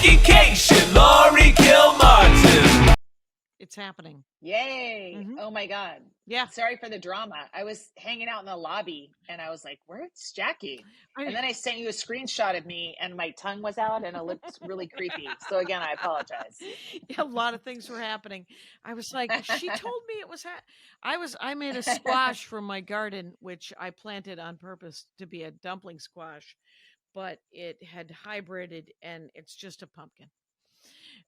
Jackie Laurie Kilmartin. It's happening. Yay. Mhm. Oh my God. Yeah. Sorry for the drama. I was hanging out in the lobby and I was like, where's Jackie? And then I sent you a screenshot of me and my tongue was out and it looked really creepy. So again, I apologize. Yeah, a lot of things were happening. I was like, she told me it was, I made a squash from my garden, which I planted on purpose to be a dumpling squash, but it had hybrided and it's just a pumpkin.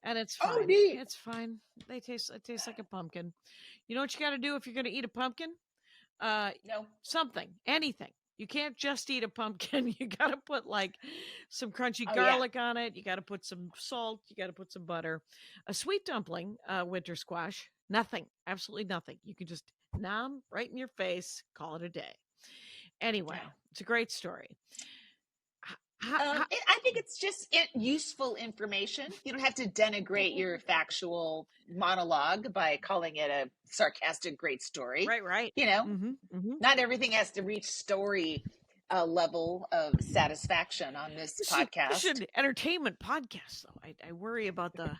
And it's fine. Oh, neat. It's fine. It tastes like a pumpkin. You know what you got to do if you're going to eat a pumpkin? No. Something, anything. You can't just eat a pumpkin. You got to put like some crunchy Oh, garlic on it. You got to put some salt. You got to put some butter. A sweet dumpling, winter squash, nothing, absolutely nothing. You can just nom right in your face, call it a day. Anyway, it's a great story. I think it's just useful information. You don't have to denigrate your factual monologue by calling it a sarcastic, great story. Right. You know, Mm-hmm. not everything has to reach story level of satisfaction on this podcast. This is an entertainment podcast, though. I worry about the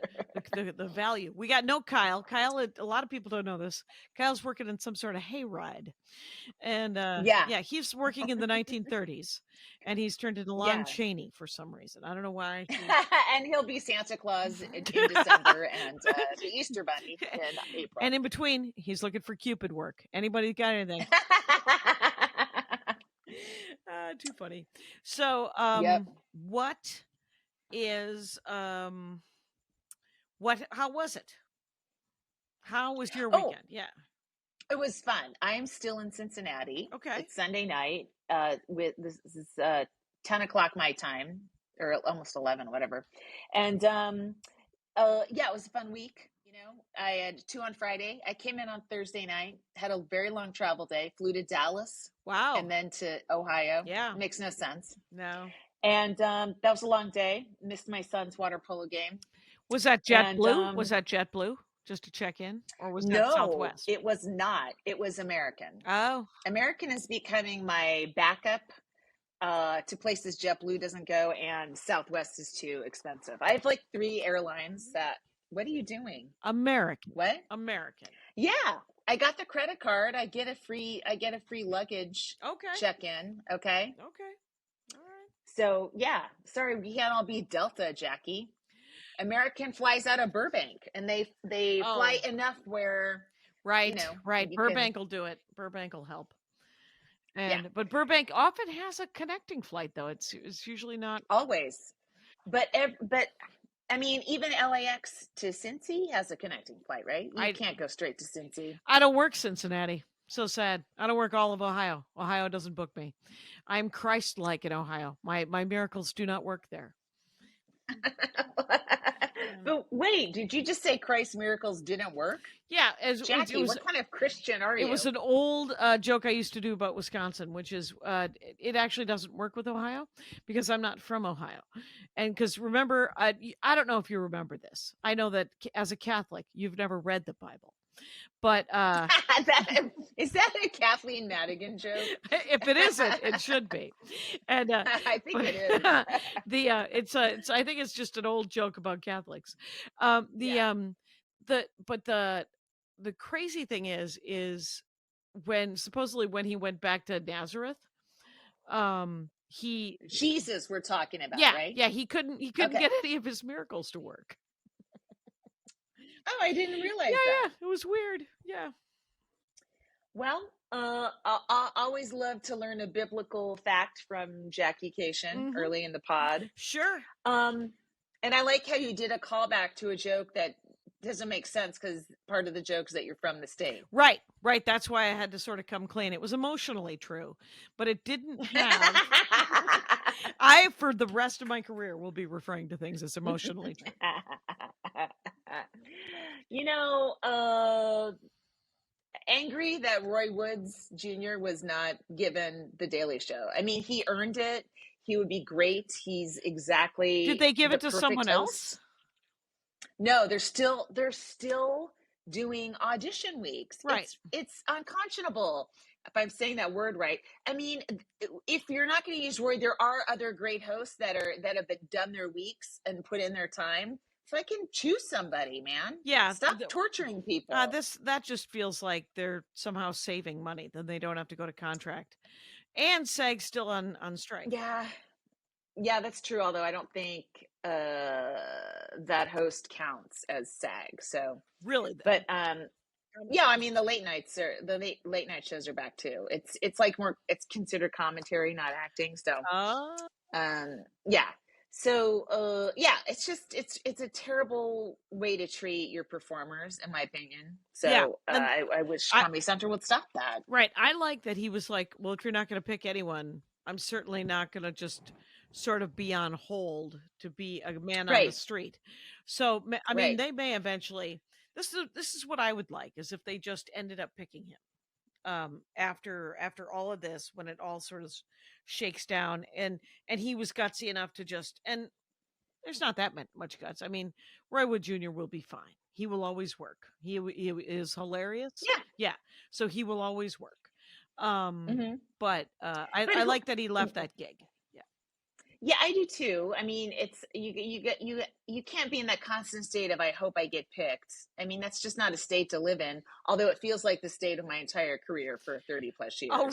value. We got no Kyle. Kyle, a lot of people don't know this. Kyle's working in some sort of hayride. And yeah, he's working in the 1930s. And he's turned into Lon Chaney for some reason. I don't know why. And he'll be Santa Claus in December and the Easter Bunny in April. And in between, he's looking for Cupid work. Anybody got anything? Too funny. So, what is how was it? How was your weekend? Yeah. It was fun. I'm still in Cincinnati. Okay. It's Sunday night. This is 10 o'clock my time, or almost 11, whatever. And it was a fun week. You know, I had 2 on Friday. I came in on Thursday night, had a very long travel day, flew to Dallas. Wow. And then to Ohio. Yeah. Makes no sense. No. And that was a long day. Missed my son's water polo game. Was that JetBlue? Was that JetBlue? Just to check in, or was that Southwest? It was not. It was American. Oh, American is becoming my backup to places JetBlue doesn't go, and Southwest is too expensive. I have like 3 airlines that. What are you doing? American. What? American. Yeah, I got the credit card. I get a free luggage. Okay. Check-in. Okay. Okay. All right. So yeah, sorry, we can't all be Delta, Jackie. American flies out of Burbank, and they fly enough where right. Burbank will do it. Burbank will help. But Burbank often has a connecting flight, though. It's usually not always. But I mean, even LAX to Cincy has a connecting flight, right? You can't go straight to Cincy. I don't work Cincinnati. So sad. I don't work all of Ohio. Ohio doesn't book me. I'm Christ-like in Ohio. My miracles do not work there. But wait, did you just say Christ's miracles didn't work? Yeah. Jackie, what kind of Christian are you? It was an old joke I used to do about Wisconsin, which is it actually doesn't work with Ohio because I'm not from Ohio. And because remember, I don't know if you remember this. I know that as a Catholic, you've never read the Bible. But is that a Kathleen Madigan joke? If it isn't, it should be. And I think it is. I think it's just an old joke about Catholics. The crazy thing is when supposedly when he went back to Nazareth, Jesus we're talking about, right? Yeah, he couldn't get any of his miracles to work. Oh, I didn't realize that. Yeah, it was weird. Yeah. Well, I always love to learn a biblical fact from Jackie Cation early in the pod. Sure. And I like how you did a callback to a joke that doesn't make sense because part of the joke is that you're from the state. Right. That's why I had to sort of come clean. It was emotionally true, but it didn't have. I, for the rest of my career, will be referring to things as emotionally true. You know, angry that Roy Woods Jr. was not given the Daily Show. I mean, he earned it. He would be great. He's exactly. Did they give it to someone else? No, they're still doing audition weeks. Right. It's unconscionable. if I'm saying that word right. I mean, if you're not going to use Roy, there are other great hosts that have done their weeks and put in their time. So I can choose somebody, man. Yeah. Stop torturing people. That just feels like they're somehow saving money. Then they don't have to go to contract. And SAG's still on strike. Yeah. Yeah, that's true. Although I don't think that host counts as SAG. So really, but yeah, I mean the late night shows are back too. It's like more, it's considered commentary, not acting. So yeah. So yeah, it's just it's a terrible way to treat your performers, in my opinion. So I wish Comedy Central would stop that. Right. I like that he was like, well, if you're not going to pick anyone, I'm certainly not going to just sort of be on hold to be a man on the street. So I mean, they may eventually. This is what I would like, is if they just ended up picking him after all of this, when it all sort of shakes down, and he was gutsy enough to just, and there's not that much guts. I mean, Roy Wood Jr. will be fine. He will always work. He is hilarious. Yeah. So he will always work. But I like that he left that gig. Yeah, I do too. I mean, it's you can't be in that constant state of I hope I get picked. I mean, that's just not a state to live in. Although it feels like the state of my entire career for 30 plus years. Oh,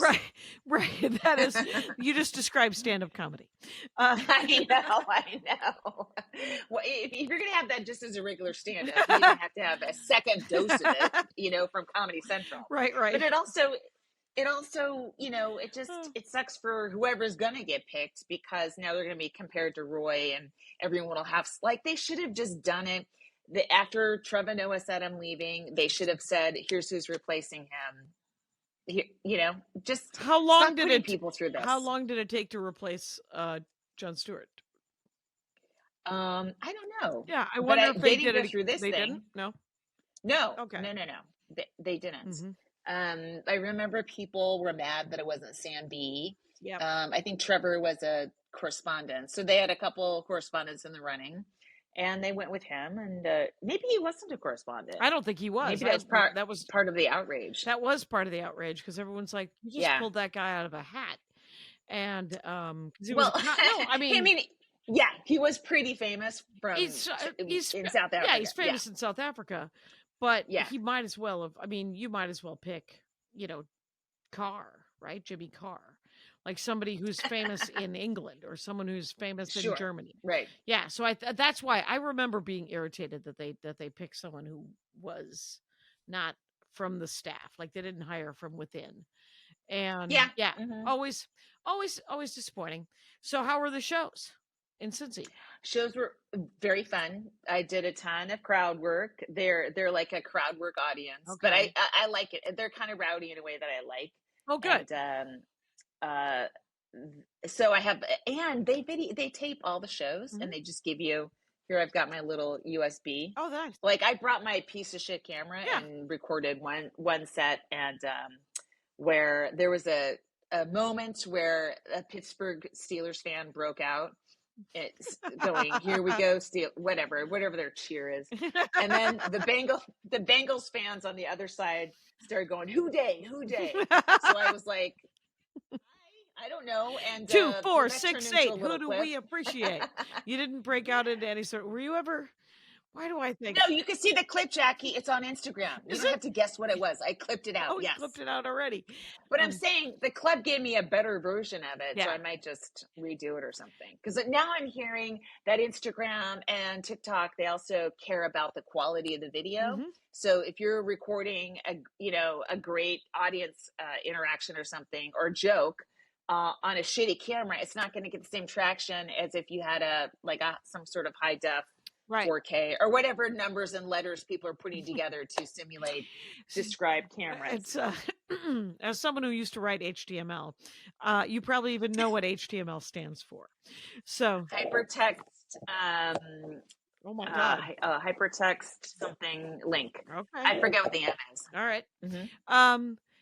right. That is, you just described stand-up comedy. I know. Well, if you're gonna have that just as a regular stand-up, you don't have to have a second dose of it, from Comedy Central. Right. But it also, it sucks for whoever's going to get picked, because now they're going to be compared to Roy, and everyone will have, like, they should have just done it. After Trevor Noah said I'm leaving, they should have said, here's who's replacing him. Just how long did it people through this? How long did it take to replace Jon Stewart? I don't know. Yeah, I wonder if they did go through this they thing. Didn't? No. Okay. No. They didn't. I remember people were mad that it wasn't Sam B. Yeah. I think Trevor was a correspondent, so they had a couple correspondents in the running, and they went with him. And maybe he wasn't a correspondent. I don't think he was. Maybe that was part of the outrage. That was part of the outrage, because everyone's like, you just pulled that guy out of a hat, and yeah, he was pretty famous from in South Africa. Yeah, he's famous in South Africa. But he might as well have, you might as well pick, Carr, right? Jimmy Carr. Like somebody who's famous in England, or someone who's famous in Germany. Right. Yeah. So that's why I remember being irritated that they picked someone who was not from the staff. Like they didn't hire from within. And always disappointing. So how were the shows in Cincy? Shows were very fun. I did a ton of crowd work. They're like a crowd work audience, but I like it. They're kind of rowdy in a way that I like. Oh, good. And, so I have, and they tape all the shows, and they just give you, here, I've got my little USB. Oh, nice. Like I brought my piece of shit camera and recorded one set, and where there was a moment where a Pittsburgh Steelers fan broke out. It's going, here we go, whatever their cheer is, and then the Bengals fans on the other side started going, who day. So I was like, I don't know. And 2, 4, 6, 8. Who do we appreciate? You didn't break out into any sort. Were you ever? Why do I think? No, you can see the clip, Jackie. It's on Instagram. You don't have to guess what it was. I clipped it out. Oh, you clipped it out already. But I'm saying the club gave me a better version of it, so I might just redo it or something. Because now I'm hearing that Instagram and TikTok, they also care about the quality of the video. So if you're recording a great audience interaction or something, or joke on a shitty camera, it's not going to get the same traction as if you had some sort of high def. 4K or whatever numbers and letters people are putting together to describe cameras. It's as someone who used to write HTML, you probably even know what HTML stands for. So hypertext. Oh my God. Hypertext something link. Okay. I forget what the M is. All right.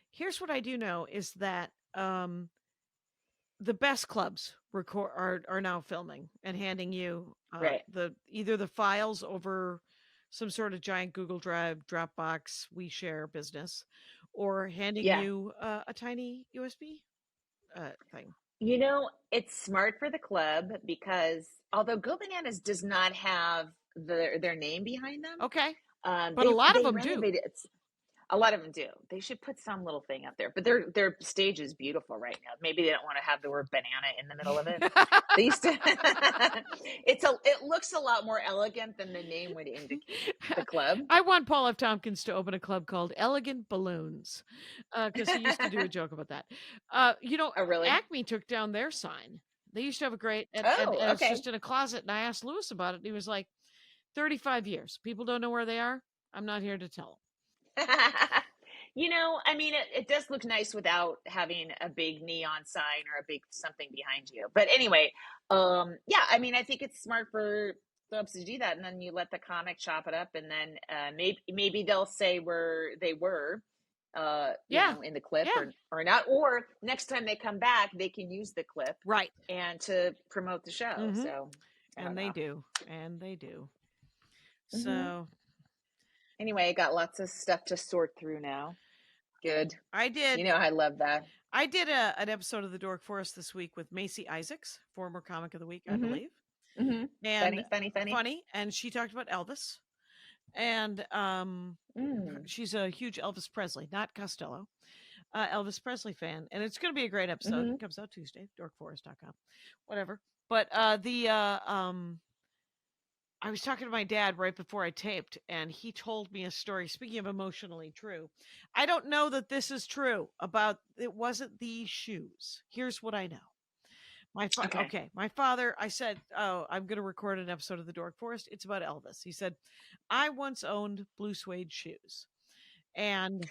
Here's what I do know is that the best clubs are now filming and handing you either the files over some sort of giant Google Drive, Dropbox, WeShare business, or handing you a tiny USB thing. It's smart for the club because although Go Bananas does not have their name behind them, okay, but a lot of them do. A lot of them do. They should put some little thing up there, but their stage is beautiful right now. Maybe they don't want to have the word banana in the middle of it. They used to. It looks a lot more elegant than the name would indicate. The club. I want Paul F. Tompkins to open a club called Elegant Balloons, because he used to do a joke about that. Oh, really? Acme took down their sign. They used to have a great, and okay. it's just in a closet. And I asked Lewis about it. And he was like, 35 years. People don't know where they are. I'm not here to tell them. I mean, it does look nice without having a big neon sign or a big something behind you. But anyway, yeah, I mean, I think it's smart for clubs to do that, and then you let the comic chop it up, and then maybe they'll say where they were, in the clip or not, or next time they come back, they can use the clip, right, and to promote the show. Mm-hmm. So, and they do. Mm-hmm. So. Anyway, I got lots of stuff to sort through now. Good. I did. I love that. I did an episode of The Dork Forest this week with Macy Isaacs, former Comic of the Week, I believe. Mm-hmm. And funny. And she talked about Elvis. And she's a huge Elvis Presley, not Costello, Elvis Presley fan. And it's going to be a great episode. It comes out Tuesday, dorkforest.com, whatever. But I was talking to my dad right before I taped, and he told me a story. Speaking of emotionally true, I don't know that this is true about it wasn't these shoes. Here's what I know. My father, I said, oh, I'm going to record an episode of The Dork Forest. It's about Elvis. He said, I once owned blue suede shoes. And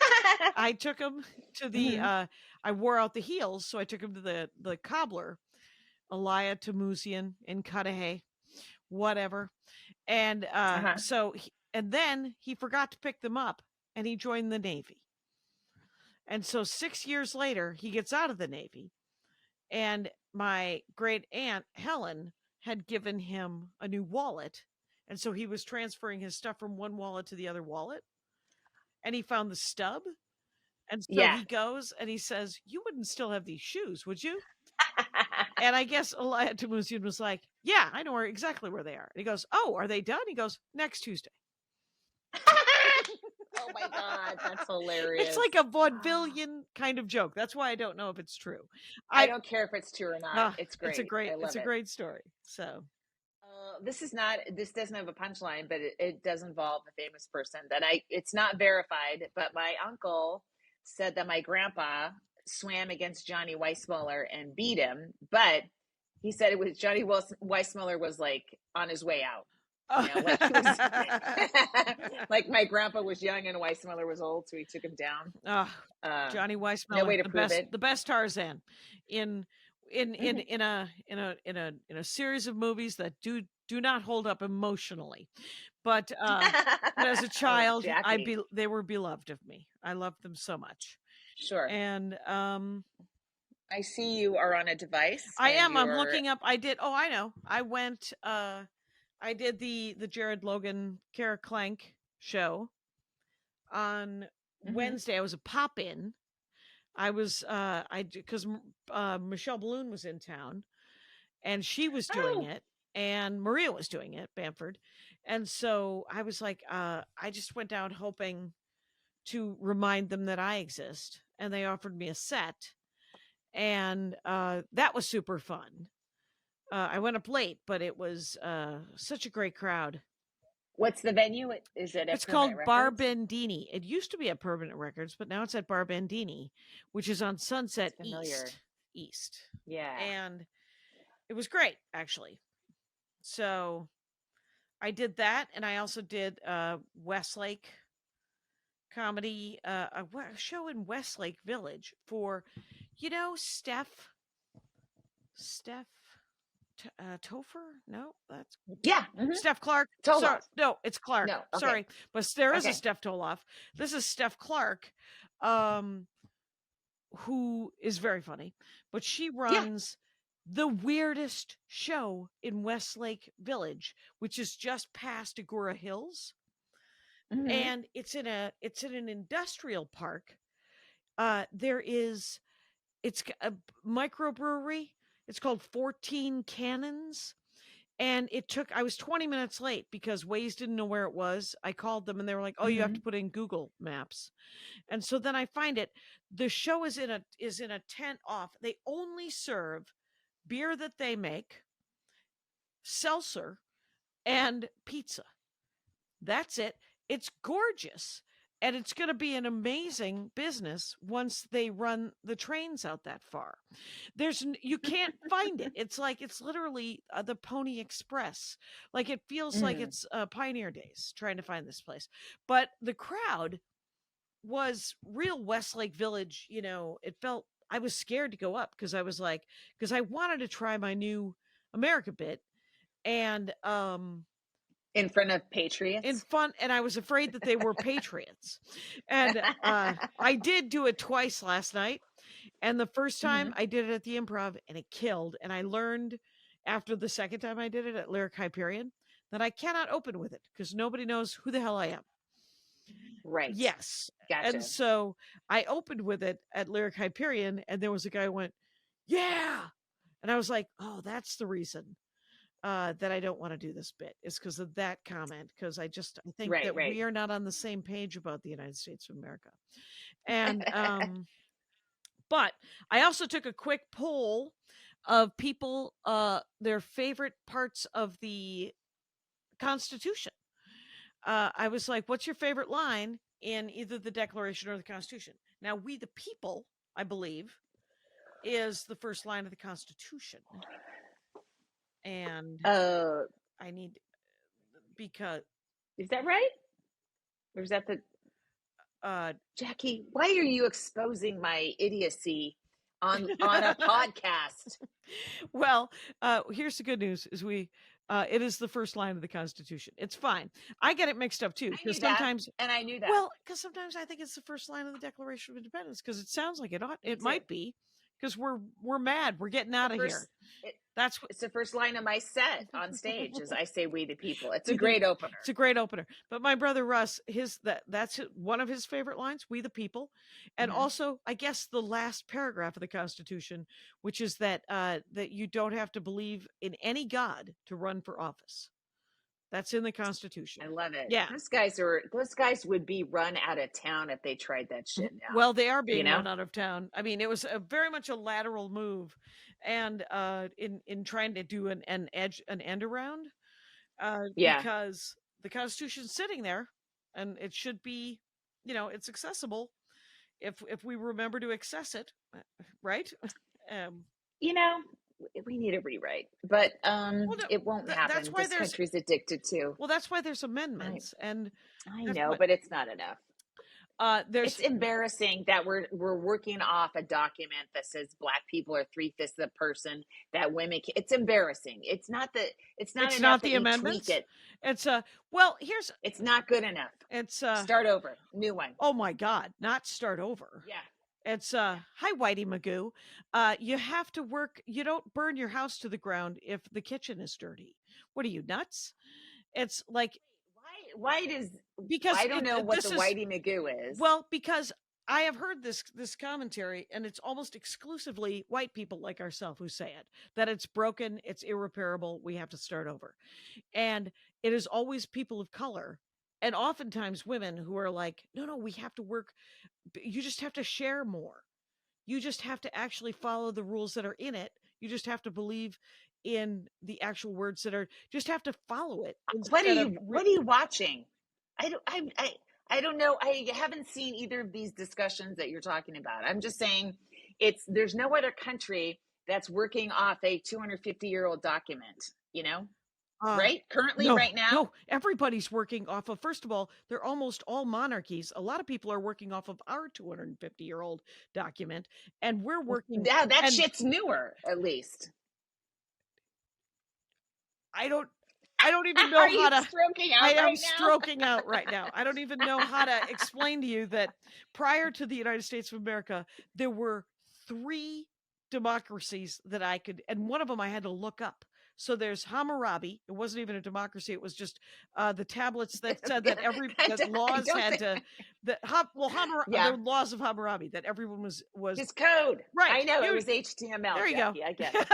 I took him to the, I wore out the heels. So I took him to the cobbler, Elia Tamusian in Cudahy, whatever. And and then he forgot to pick them up, and he joined the Navy. And so 6 years later, he gets out of the Navy, and my great aunt Helen had given him a new wallet. And so he was transferring his stuff from one wallet to the other wallet, and he found the stub. And so he goes and he says, you wouldn't still have these shoes, would you? And I guess Elia Tamusian was like, yeah, I know exactly where they are. And he goes, oh, are they done? He goes, next Tuesday. Oh my God, that's hilarious. It's like a vaudevillian kind of joke. That's why I don't know if it's true. I don't care if it's true or not. It's great. It's a great story. So this doesn't have a punchline, but it does involve a famous person that it's not verified, but my uncle said that my grandpa swam against Johnny Weissmuller and beat him, but he said it was Johnny Weissmuller was like on his way out. Like my grandpa was young and Weissmuller was old, so he took him down. Johnny Weissmuller, no way to prove the best Tarzan in a series of movies that do not hold up emotionally, but as a child, they were beloved of me. I loved them so much. Sure. And I see you are on a device. I am. I'm looking up. I did. Oh, I know. I went. I did the Jared Logan Kara Clank show on Wednesday. I was a pop-in. I was because Michelle Balloon was in town, and she was doing it, and Maria was doing it, Bamford, and so I was like, I just went down hoping to remind them that I exist, and they offered me a set, and that was super fun. I went up late, but it was such a great crowd. What's the venue? It's called Bar Bandini. It used to be at Permanent Records, but now it's at Bar Bandini, which is on Sunset East. Yeah. And it was great, actually. So I did that, and I also did Westlake comedy, a show in Westlake Village for, Steph Topher? No, that's Steph Clark. Toloff. No, it's Clark. No, okay. Sorry, but there is a Steph Toloff. This is Steph Clark, who is very funny, but she runs the weirdest show in Westlake Village, which is just past Agora Hills, and it's in an industrial park It's a microbrewery. It's called 14 Cannons. And I was 20 minutes late because Waze didn't know where it was. I called them and they were like, oh, you have to put in Google Maps. And so then I find it. The show is in a tent off. They only serve beer that they make, seltzer, and pizza. That's it. It's gorgeous. And it's going to be an amazing business once they run the trains out that far. You can't find it. It's literally the Pony Express. Like it feels like it's Pioneer Days trying to find this place. But the crowd was real Westlake Village. I was scared to go up because I wanted to try my new America bit. And in front of patriots, and I was afraid that they were patriots. And I did do it twice last night. And the first time I did it at the Improv and it killed. And I learned after the second time I did it at Lyric Hyperion that I cannot open with it because nobody knows who the hell I am. Right. Yes. Gotcha. And so I opened with it at Lyric Hyperion and there was a guy who went, yeah. And I was like, oh, that's the reason that I don't want to do this bit is because of that comment. Because I think that we are not on the same page about the United States of America. And, but I also took a quick poll of people, their favorite parts of the Constitution. I was like, what's your favorite line in either the Declaration or the Constitution? Now, we the people, I believe, is the first line of the Constitution. And I need, because is that right? Or is that the Jackie, why are you exposing my idiocy on a podcast? Well, here's the good news: is it is the first line of the Constitution. It's fine. I get it mixed up too because sometimes, and I knew that. Well, because sometimes I think it's the first line of the Declaration of Independence because it sounds like it might be because we're mad. We're getting out of here. It's the first line of my set on stage is I say we the people. It's a great opener. It's a great opener. But my brother Russ, that's one of his favorite lines, we the people. And also, I guess the last paragraph of the Constitution, which is that that you don't have to believe in any God to run for office. That's in the Constitution. I love it. Yeah. Those guys would be run out of town if they tried that shit now. Well, they are being run out of town. I mean, it was very much a lateral move. And in trying to do an end around, because the Constitution's sitting there, and it should be, it's accessible if we remember to access it, right? We need a rewrite, but it won't happen. That's why this country's addicted to. Well, that's why there's amendments, and I know, but it's not enough. It's embarrassing that we're working off a document that says Black people are 3/5 of the person, that women. It's embarrassing. It's not the amendments. Tweak it. It's it's not good enough. It's start over, new one. Oh my God, not start over. Yeah. It's hi Whitey Magoo. You have to work. You don't burn your house to the ground if the kitchen is dirty. What are you, nuts? It's like. Because I don't know what the Whitey Magoo is. Well, because I have heard this commentary, and it's almost exclusively white people like ourselves who say it, that it's broken, it's irreparable, we have to start over. And it is always people of color, and oftentimes women who are like, no, we have to work. You just have to share more. You just have to actually follow the rules that are in it. You just have to believe in the actual words that are, just have to follow it. What are you watching? I don't know. I haven't seen either of these discussions that you're talking about. I'm just saying there's no other country that's working off a 250-year-old document, right? Currently, right now? No, everybody's working off of, first of all, they're almost all monarchies. A lot of people are working off of our 250-year-old document, and we're working. Yeah, that shit's newer, at least. I don't even know how to. I am stroking out right now. I don't even know how to explain to you that prior to the United States of America, there were 3 democracies that I could, and one of them I had to look up So there's Hammurabi. It wasn't even a democracy. It was just the tablets that said that that laws had to the laws of Hammurabi, that everyone was his code. Right. I know it was HTML. There you Jackie, go. I get it.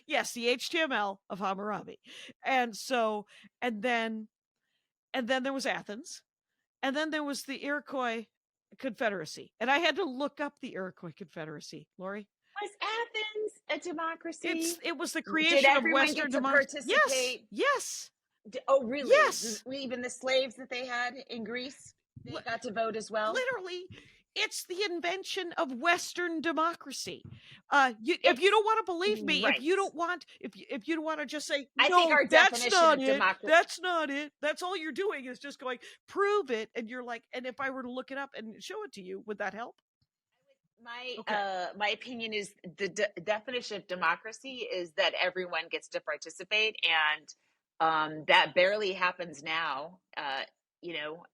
Yes, the HTML of Hammurabi. And so, and then there was Athens, and then there was the Iroquois Confederacy. And I had to look up the Iroquois Confederacy, Laurie. Was Athens a democracy? It was the creation of Western democracy. Yes. Oh, really? Yes. Even the slaves that they had in Greece, they got to vote as well? Literally. It's the invention of Western democracy. If you don't want to believe me, right. if you don't want to just say, I think our that's not it. Democracy. That's not it. That's all you're doing is just going, prove it. And you're like, and if I were to look it up and show it to you, would that help? My opinion is the definition of democracy is that everyone gets to participate, and that barely happens now.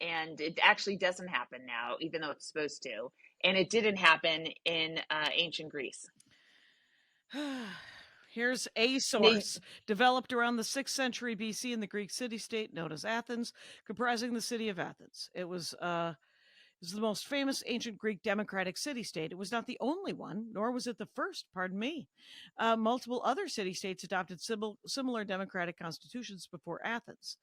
And it actually doesn't happen now, even though it's supposed to. And it didn't happen in ancient Greece. Here's a source. Developed around the 6th century BC in the Greek city-state known as Athens, comprising the city of Athens. It was the most famous ancient Greek democratic city-state. It was not the only one, nor was it the first, pardon me. Multiple other city-states adopted similar democratic constitutions before Athens.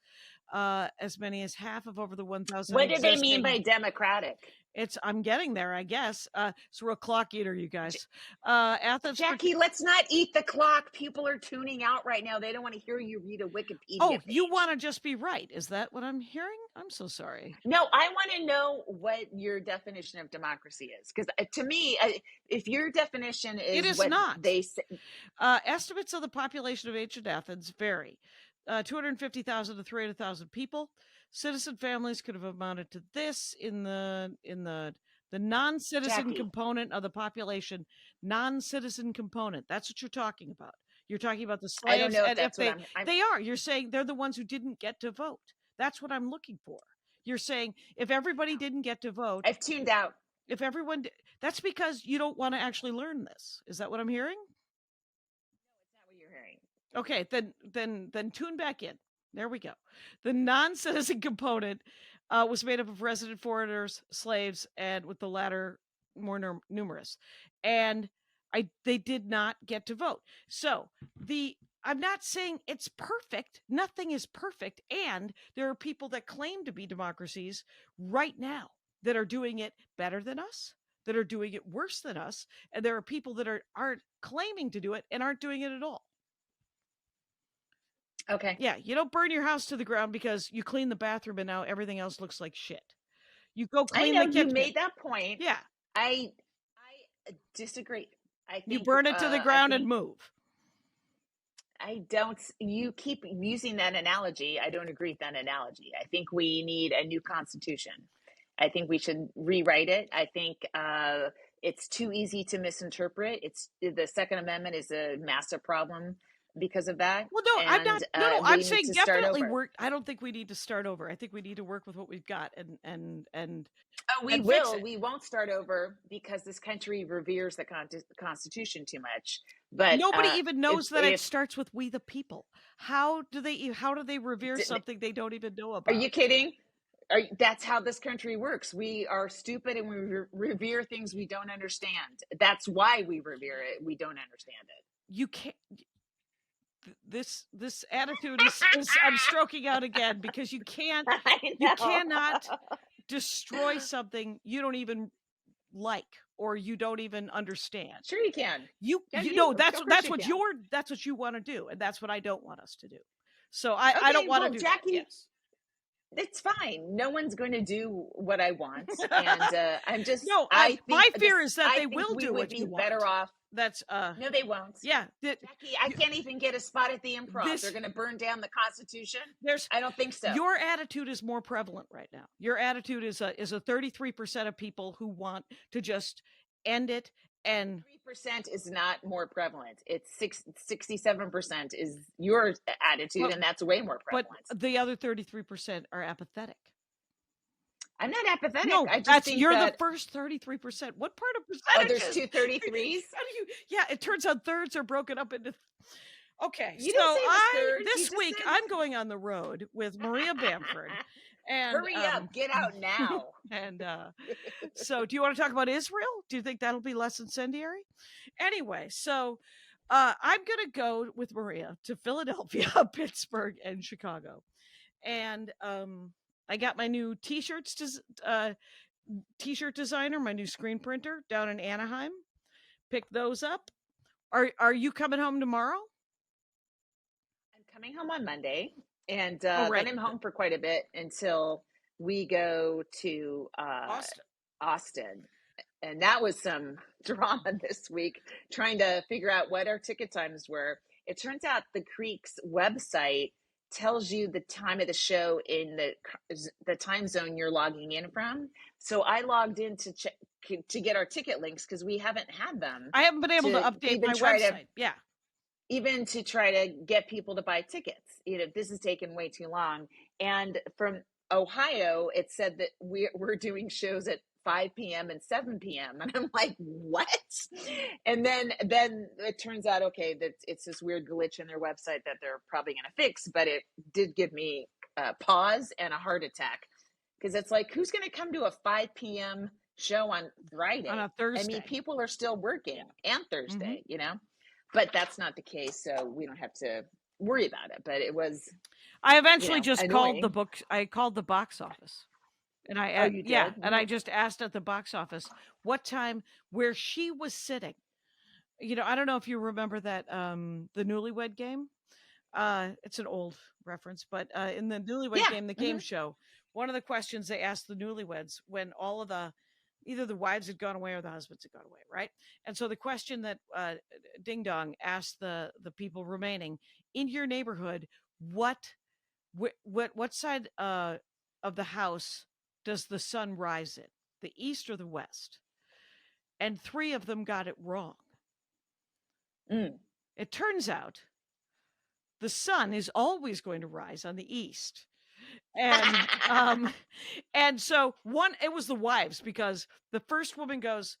As many as half of over the 1,000. What do they mean by democratic? I'm getting there, I guess. It's a real clock eater, you guys. Athens. Jackie, let's not eat the clock. People are tuning out right now. They don't want to hear you read a Wikipedia page. You want to just be right. Is that what I'm hearing? I'm so sorry. No, I want to know what your definition of democracy is. Because to me, if your definition is it is what not. They say. Estimates of the population of ancient Athens vary. 250,000 to 300,000 people. Citizen families could have amounted to this in the non-citizen Jackie. component of the population. Non-citizen component. That's what you're talking about. You're talking about the slaves. I don't know if that's what they are. You're saying they're the ones who didn't get to vote. That's what I'm looking for. You're saying if everybody didn't get to vote. I've tuned out. If everyone, that's because you don't want to actually learn this. Is that what I'm hearing? No, it's not what you're hearing. Okay, then tune back in. There we go. The non-citizen component was made up of resident foreigners, slaves, and with the latter more numerous. And they did not get to vote. So I'm not saying it's perfect. Nothing is perfect. And there are people that claim to be democracies right now that are doing it better than us, that are doing it worse than us. And there are people that aren't claiming to do it and aren't doing it at all. Okay. Yeah, you don't burn your house to the ground because you clean the bathroom and now everything else looks like shit. You go clean the kitchen. You made that point. Yeah. I disagree. I think you burn it to the ground and move. I don't. You keep using that analogy. I don't agree with that analogy. I think we need a new constitution. I think we should rewrite it. I think it's too easy to misinterpret. The Second Amendment is a massive problem because of that. Well, no, I'm not. No, I'm saying definitely work. I don't think we need to start over. I think we need to work with what we've got and. Oh, we will. We won't start over because this country reveres the Constitution too much. But nobody even knows that it starts with "we the people." How do they revere something they don't even know about? Are you kidding? That's how this country works. We are stupid and we revere things we don't understand. That's why we revere it. We don't understand it. You can't. This attitude is I'm stroking out again because you cannot destroy something you don't even like or you don't even understand. Sure you can. That's what you want to do, and that's what I don't want us to do. So I don't want to do Jackie, that. Yes. It's fine. No one's going to do what I want, and I'm just. No, my fear is that they will do what you want. Better off. That's no, they won't. Yeah, Jackie, I can't even get a spot at the Improv. They're going to burn down the Constitution. I don't think so. Your attitude is more prevalent right now. Your attitude is a 33% of people who want to just end it, and 3% is not more prevalent. It's 67% is your attitude, and that's way more prevalent. But the other 33% are apathetic. I'm not apathetic. No, I just think you're the first 33%. What part of percentages? Oh, there's two 33s? Yeah, it turns out thirds are broken up into. Okay, You so didn't say the third. this week I'm going on the road with Maria Bamford. And hurry up, get out now. And so do you want to talk about Israel? Do you think that'll be less incendiary? Anyway, so I'm going to go with Maria to Philadelphia, Pittsburgh, and Chicago. And I got my new t-shirt designer, my new screen printer down in Anaheim. Pick those up. Are you coming home tomorrow? I'm coming home on Monday, and right. then I'm home for quite a bit until we go to Austin. And that was some drama this week, trying to figure out what our ticket times were. It turns out the Creek's website tells you the time of the show in the time zone you're logging in from. So I logged in to get our ticket links because we haven't had them. I haven't been able to update my website. Even to try to get people to buy tickets. This has taken way too long. And from Ohio, it said that we're doing shows at 5 p.m. and 7 p.m. And I'm like, what? And then it turns out, okay, that it's this weird glitch in their website that they're probably going to fix. But it did give me a pause and a heart attack, because it's like, who's going to come to a 5 p.m. show on Friday? On a Thursday. I mean, people are still working, and Thursday, But that's not the case, so we don't have to worry about it. But it was. I eventually just annoying. called the book. I called the box office, and I and I just asked at the box office what time where she was sitting. I don't know if you remember that the Newlywed Game. It's an old reference, but in the Newlywed Game, the game show, one of the questions they asked the newlyweds when all of either the wives had gone away or the husbands had gone away, right? And so the question that Ding Dong asked the people remaining in your neighborhood, what side of the house does the sun rise in, the east or the west? And 3 of them got it wrong. It turns out the sun is always going to rise on the east. And and so it was the wives, because the first woman goes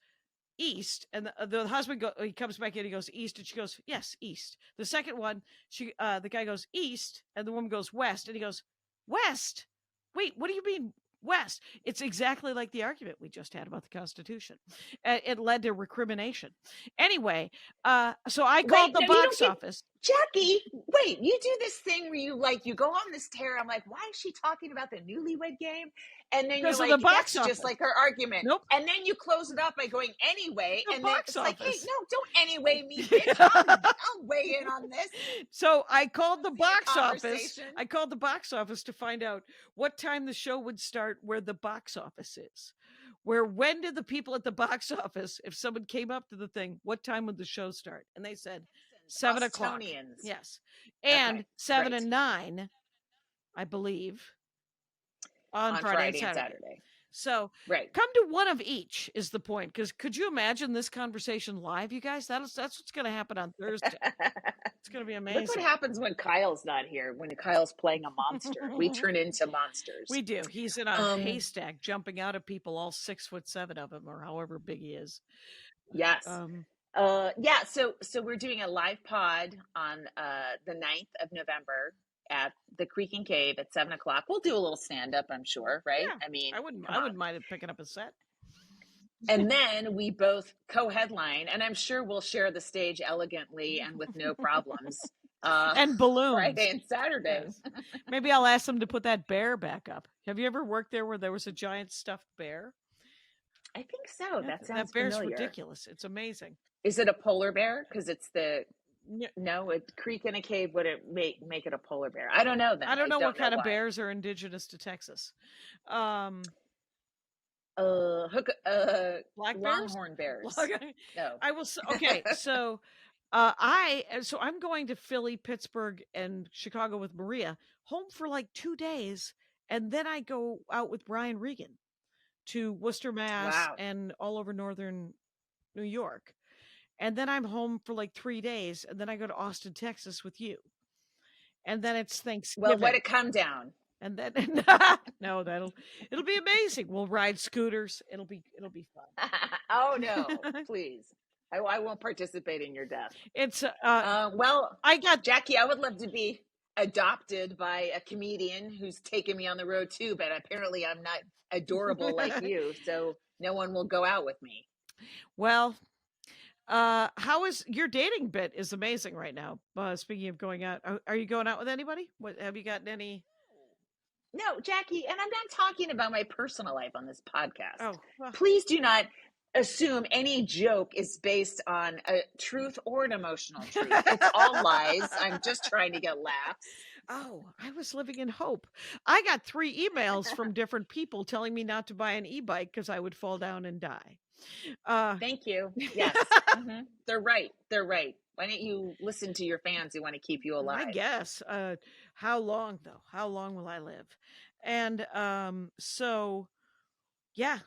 east, and the husband he comes back in, he goes east, and she goes, yes, east. The second one, the guy goes east, and the woman goes west, and he goes, west? Wait, what do you mean west? It's exactly like the argument we just had about the Constitution. It led to recrimination. Anyway, so I called the box office. Jackie, wait, you do this thing where you go on this tear. I'm like, why is she talking about the Newlywed Game? And then you're like, the box that's office. Just like her argument. Nope. And then you close it up by going anyway. The and box then it's office. like, hey, no, don't anyway me, bitch. I'll weigh in on this. So I called the box office. I called the box office to find out what time the show would start where the box office is. When did the people at the box office, if someone came up to the thing, what time would the show start? And they said 7 o'clock. Yes. And 7 and 9, I believe, on Friday and Saturday. So come to one of each is the point. Because could you imagine this conversation live, you guys? That's what's going to happen on Thursday. It's going to be amazing. Look what happens when Kyle's not here, when Kyle's playing a monster. We turn into monsters. We do. He's in a haystack jumping out at people, all 6'7" of him, or however big he is. Yes. So we're doing a live pod on the 9th of November at the Creek and Cave at 7 o'clock. We'll do a little stand-up, I'm sure, right? Yeah, I mean, I wouldn't mind picking up a set. And then we both co-headline, and I'm sure we'll share the stage elegantly and with no problems. And balloons. Friday and Saturday. Yes. Maybe I'll ask them to put that bear back up. Have you ever worked there where there was a giant stuffed bear? I think so. Yeah, that sounds that bear's familiar. Ridiculous. It's amazing. Is it a polar bear? Because it's a creek in a cave. Would it make it a polar bear? I don't know. Then I don't know what kind of bears are indigenous to Texas. Black longhorn bears. No, I will. Okay, so I'm going to Philly, Pittsburgh, and Chicago with Maria, home for like 2 days, and then I go out with Brian Regan to Worcester, Mass, and all over northern New York. And then I'm home for like 3 days, and then I go to Austin, Texas with you. And then it's Thanksgiving. Well, let it come down. And then no, it'll be amazing. We'll ride scooters. It'll be fun. Oh no, please. I won't participate in your death. It's well, I got Jackie. I would love to be adopted by a comedian who's taken me on the road too, but apparently I'm not adorable like you, so no one will go out with me. Well, how is your dating bit is amazing right now. Speaking of going out, are you going out with anybody? What have you gotten any? No, Jackie, and I'm not talking about my personal life on this podcast. Oh, well. Please do not assume any joke is based on a truth or an emotional truth. It's all lies. I'm just trying to get laughs. Oh, I was living in hope. I got 3 emails from different people telling me not to buy an e-bike because I would fall down and die. Thank you. Yes. They're right. They're right. Why don't you listen to your fans who want to keep you alive? I guess. How long though? How long will I live? And so yeah,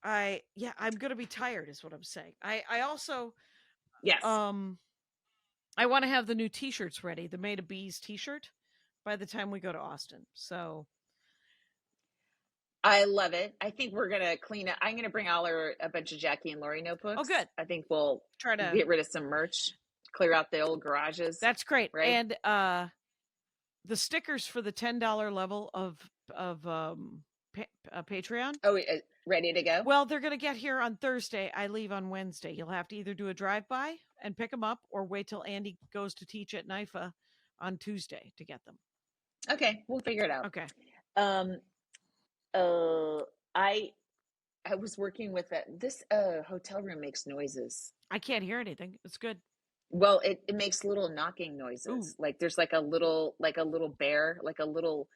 I'm gonna be tired, is what I'm saying. I also yes. I want to have the new t-shirts ready, the Made of Bees t-shirt, by the time we go to Austin. So I love it. I think we're gonna clean up. I'm gonna bring a bunch of Jackie and Laurie notebooks. Oh, good. I think we'll try to get rid of some merch, clear out the old garages. That's great. Right? And the stickers for the $10 level of Patreon. Oh, ready to go? Well, they're gonna get here on Thursday. I leave on Wednesday. You'll have to either do a drive-by and pick them up, or wait till Andy goes to teach at NIFA on Tuesday to get them. Okay, we'll figure it out. Okay. I was working with this hotel room makes noises. I can't hear anything. It's good. Well, it makes little knocking noises. Ooh. Like there's like a little bear, like a little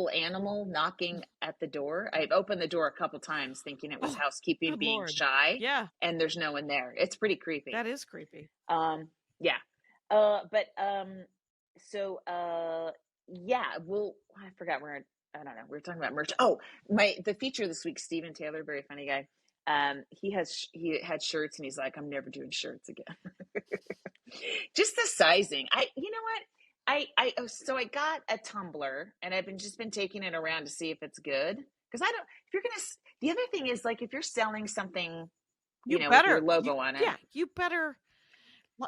animal knocking at the door. I've opened the door a couple times thinking it was housekeeping being Lord. shy. Yeah. And there's no one there. It's pretty creepy. That is creepy. Yeah. Yeah, I forgot where I don't know. We were talking about merch. Oh, the feature this week, Steven Taylor, very funny guy. He had shirts and he's like, I'm never doing shirts again. Just the sizing. You know what? So I got a tumbler and I've just been taking it around to see if it's good. Because the other thing is, like, if you're selling something, with your logo on it. Yeah, you better.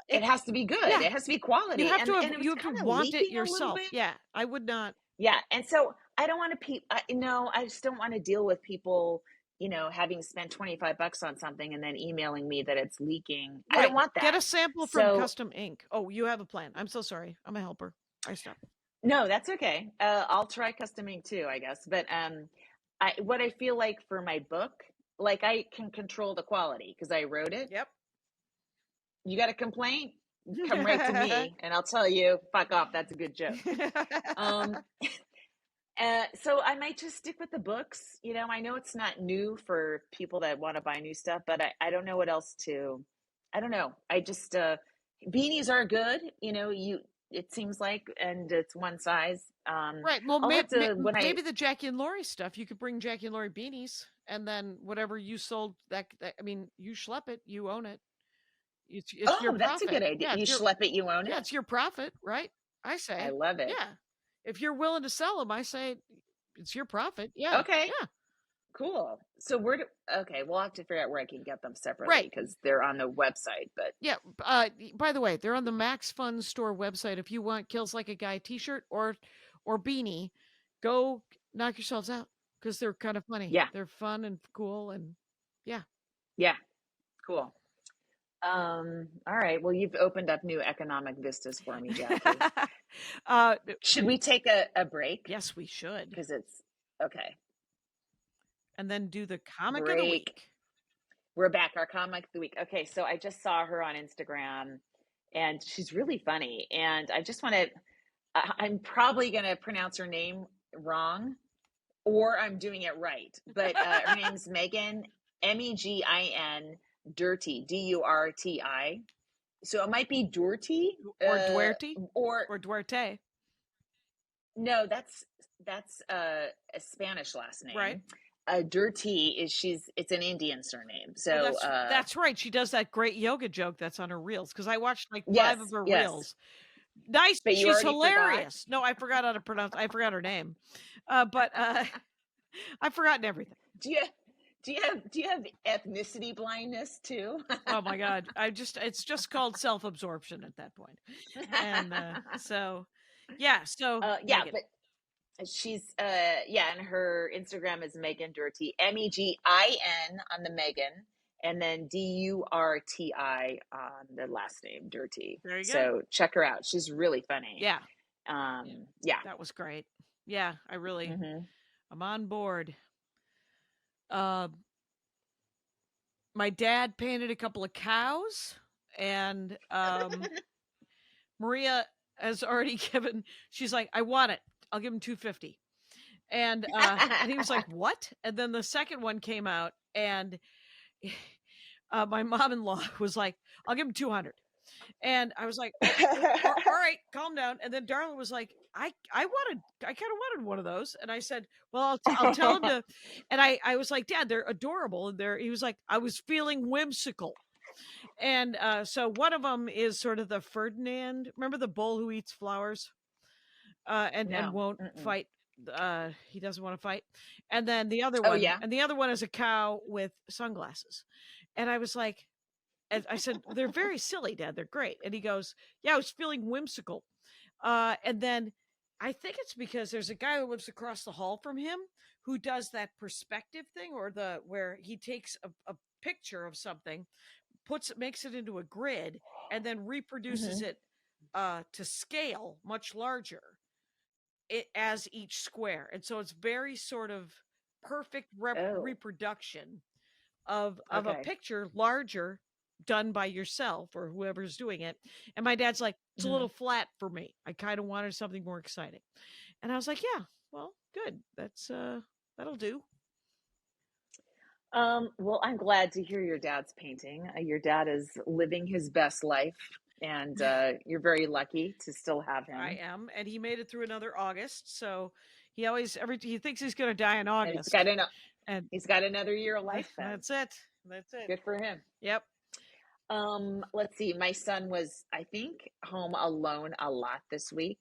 It has to be good. Yeah. It has to be quality. You have to want it yourself. Yeah, I would not. Yeah, and so I don't want to I just don't want to deal with people, having spent $25 on something and then emailing me that it's leaking. Right. I don't want that. Get a sample from Custom Ink. Oh, you have a plan. I'm so sorry. I'm a helper. I stop. No, that's okay. I'll try Custom Ink too, I guess. But what I feel like for my book, like, I can control the quality because I wrote it. Yep. You got a complaint? Come right to me and I'll tell you, fuck off. That's a good joke. So I might just stick with the books. I know it's not new for people that want to buy new stuff, but I don't know what else I don't know. I just, beanies are good. It seems like, and it's one size. Right. Well, maybe the Jackie and Laurie stuff, you could bring Jackie and Laurie beanies, and then whatever you sold, you schlep it, you own it. It's your that's profit. a good idea. Yeah, you schlep it, you own it. Yeah, it's your profit, right? I say. I love it. Yeah. If you're willing to sell them, I say it's your profit. Yeah. Okay. Yeah. Cool. So we'll have to figure out where I can get them separately, right? Because they're on the website. But yeah. By the way, they're on the Max Fun Store website. If you want Kills Like a Guy T-shirt or beanie, go knock yourselves out because they're kind of funny. Yeah, they're fun and cool, and yeah. Cool. All right. Well, you've opened up new economic vistas for me, Jackie. Should we take a break? Yes, we should. Because it's okay. And then do the comic of the week. We're back. Our comic of the week. Okay, so I just saw her on Instagram, and she's really funny. And I just want to. I'm probably going to pronounce her name wrong, or I'm doing it right. But her name's Megan, Megin. Dirty, Durti. So it might be Dirty or Duerte or Duarte. No, that's a Spanish last name, right? Dirty it's an Indian surname. So that's right. She does that great yoga joke that's on her reels because I watched 5 of her reels. Nice, but she's hilarious. No, I forgot how to pronounce. I forgot her name, but I've forgotten everything. Do you have ethnicity blindness too? Oh my God. It's just called self-absorption at that point. And so yeah, so Yeah, Megan. but she's and her Instagram is Megan Durti, Megin on the Megan, and then Durti on the last name Durti. Very good. So check her out. She's really funny. Yeah. Yeah. That was great. Yeah, I really Mm-hmm. I'm on board. My dad painted a couple of cows, and Maria has already given. She's like, I want it. I'll give him $250. And he was like, what? And then the second one came out, and my mom-in-law was like, I'll give him 200. And I was like, all right, calm down. And then Darla was like, I kind of wanted one of those. And I said, well, I'll tell him to. And I was like, Dad, they're adorable. And he was like, I was feeling whimsical. And so one of them is sort of the Ferdinand. Remember the bull who eats flowers and won't fight? He doesn't want to fight. And then the other one, and the other one is a cow with sunglasses. And I was like, and I said, they're very silly, Dad. They're great. And he goes, yeah, I was feeling whimsical. And then I think it's because there's a guy who lives across the hall from him who does that perspective thing, or where he takes a picture of something, makes it into a grid, and then reproduces it to scale much larger as each square. And so it's very sort of perfect reproduction of a picture larger, done by yourself or whoever's doing it. And my dad's like, it's a little flat for me. I kind of wanted something more exciting. And I was like, yeah, well, good. That'll do. Well, I'm glad to hear your dad's painting. Your dad is living his best life, and you're very lucky to still have him. I am, and he made it through another August. So he thinks he's going to die in August. And he's got another year of life. That's it. Good for him. Yep. Let's see. My son was, I think, home alone a lot this week.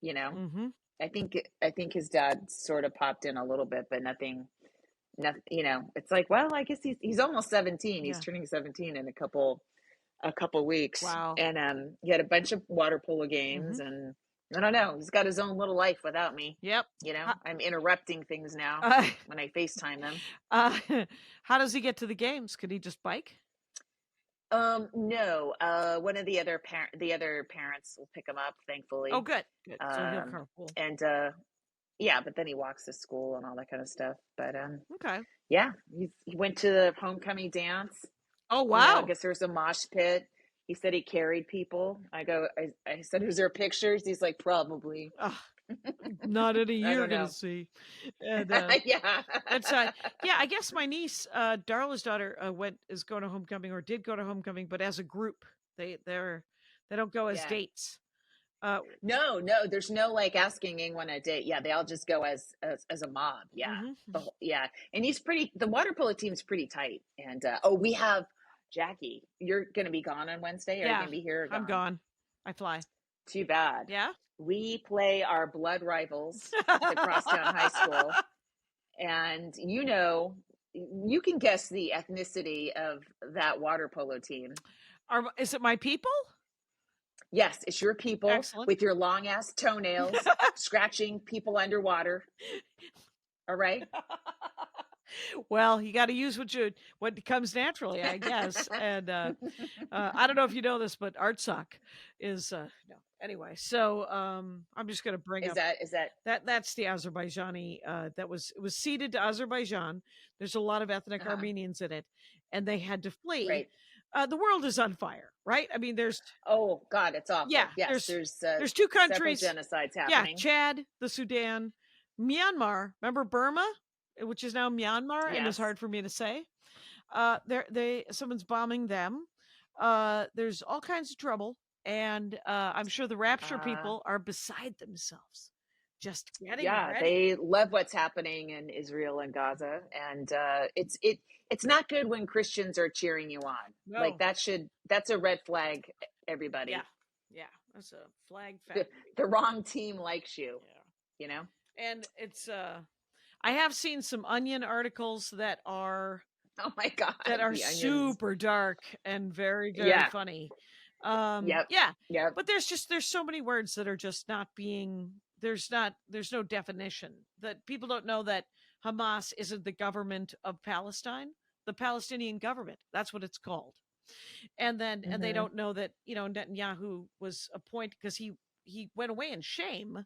You know, I think his dad sort of popped in a little bit, but nothing. You know, it's like, well, I guess he's almost 17. He's turning 17 in a couple weeks. Wow. And he had a bunch of water polo games, and I don't know. He's got his own little life without me. Yep. You know, I'm interrupting things now when I FaceTime them. How does he get to the games? Could he just bike? No. One of the other parents will pick him up, thankfully. Oh, good. So he'll carpool. And but then he walks to school and all that kind of stuff. But okay. Yeah, he went to the homecoming dance. Oh wow! You know, I guess there was a mosh pit. He said he carried people. I said, "Is there pictures?" He's like, "Probably." Not in a year, you're gonna see. And, yeah. That's I guess my niece, Darla's daughter, is going to homecoming, or did go to homecoming, but as a group. They don't go as dates. No, there's no like asking anyone a date. Yeah, they all just go as a mob. Yeah, and the water polo team's pretty tight. And we have Jackie. You're gonna be gone on Wednesday. Are you gonna be here? I'm gone. I fly. Too bad. Yeah. We play our blood rivals at the Crosstown High School, and you can guess the ethnicity of that water polo team. Is it my people? Yes, it's your people. Excellent. With your long ass toenails scratching people underwater. All right. Well, you got to use what comes naturally, I guess. And I don't know if you know this, but art sock is no. Anyway, so I'm just going to bring up that's the Azerbaijani it was ceded to Azerbaijan. There's a lot of ethnic Armenians in it, and they had to flee. Right. The world is on fire, right? I mean, there's God, it's awful. Yeah, yes, there's two countries, genocides happening. Yeah, Chad, the Sudan, Myanmar. Remember Burma, which is now Myanmar, and it's hard for me to say. Someone's bombing them. There's all kinds of trouble, and I'm sure the rapture people are beside themselves, just getting ready. They love what's happening in Israel and Gaza, and it's not good when Christians are cheering you on. No. Like that's a red flag, everybody. Yeah, that's a flag factory. The wrong team likes you. Yeah. You know? And it's I have seen some Onion articles that are Oh my God. that are the onions. super dark and very, very Yeah. funny. Yep. Yeah. Yep. But there's so many words that are just not being there's no definition. That people don't know that Hamas isn't the government of Palestine, the Palestinian government. That's what it's called. And then and they don't know that, you know, Netanyahu was appointed because he went away in shame.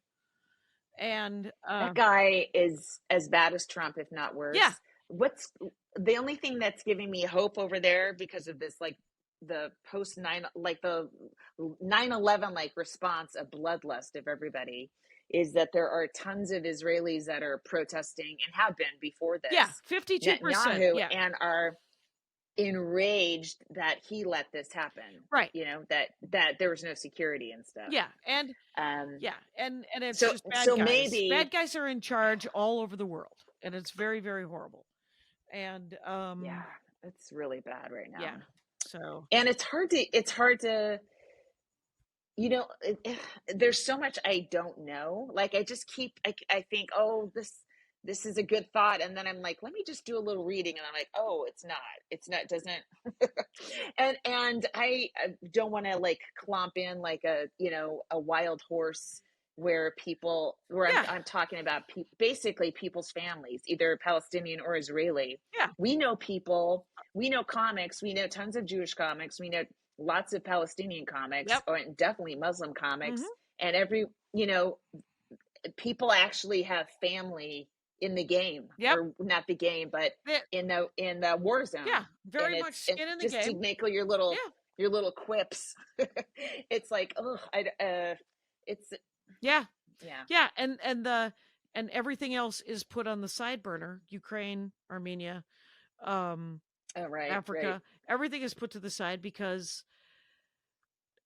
And That guy is as bad as Trump, if not worse. Yeah. What's the only thing that's giving me hope over there because of this, like the post 9/11 like response of bloodlust of everybody, is that there are tons of Israelis that are protesting and have been before this. Yeah, 52%. Netanyahu, Yeah. and are enraged that he let this happen. Right. You know, that there was no security and stuff. Yeah. And yeah, and it's so- just bad so guys. maybe- Bad guys are in charge all over the world, and it's very, very horrible. And yeah, it's really bad right now. yeah. So And it's hard to you know, there's so much I don't know. Like I just keep I think, oh, this is a good thought, and then I'm like, let me just do a little reading, and I'm like, oh, it's not doesn't and I don't want to like clomp in like a, you know, a wild horse where people where Yeah. I'm talking about basically people's families, either Palestinian or Israeli. Yeah. We know people, we know comics, we know tons of Jewish comics, we know lots of Palestinian comics, Yep. or definitely Muslim comics, Mhm. and every, you know, people actually have family in the game. Yep. Or not the game, but Yeah. in the war zone. Yeah, very And much skin in the just game. to make your little Yeah. your little quips. It's like, oh, it's Yeah. yeah. Yeah, and everything else is put on the side burner. Ukraine, Armenia, Oh, right, Africa, right. everything is put to the side because